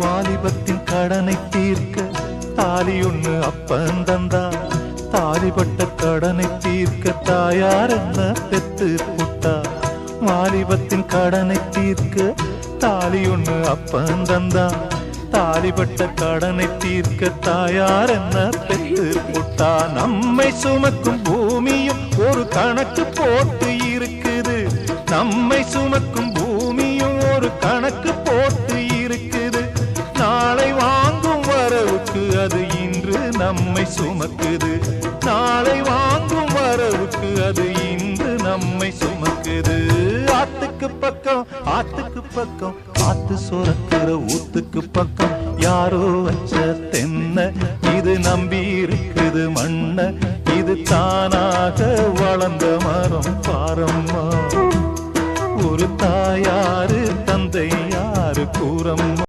வாலிபத்தின் கடனை தீர்க்க தாலி ஒண்ணு அப்பன் தந்தா, தாலிப்பட்ட கடனை தீர்க்க தாயார் என்ன பெத்து புட்டா. வாலிபத்தின் கடனை தீர்க்க தாலி ஒண்ணு அப்பன் தந்தா, தாலிப்பட்ட கடனை தீர்க்க தாயார் என்ன பெத்து புட்டா. நம்மை சுமக்கும் பூமியும் ஒரு கணக்கு போட்டு இருக்குது, நம்மை சுமக்கும் பூமியும் ஒரு கணக்கு போட்டு இருக்குது. நாளை வாங்கும் வரவுக்கு அது இன்று நம்மை சுமக்குது, நாளை வாங்கும் வரவுக்கு அது இன்று நம்மை சுமக்குது. ஆத்துக்கு பக்கம் ஆத்துக்கு பக்கம் ஆத்து சுரக்கிற ஊத்துக்கு பக்கம் யாரோ வச்ச தென்ன இது நம்பி இருக்குது மண்ண, இது தானாக வளர்ந்த மரம் பாரம்மா. ஒரு தாயாரு தந்தை யாரு கூறம்மா.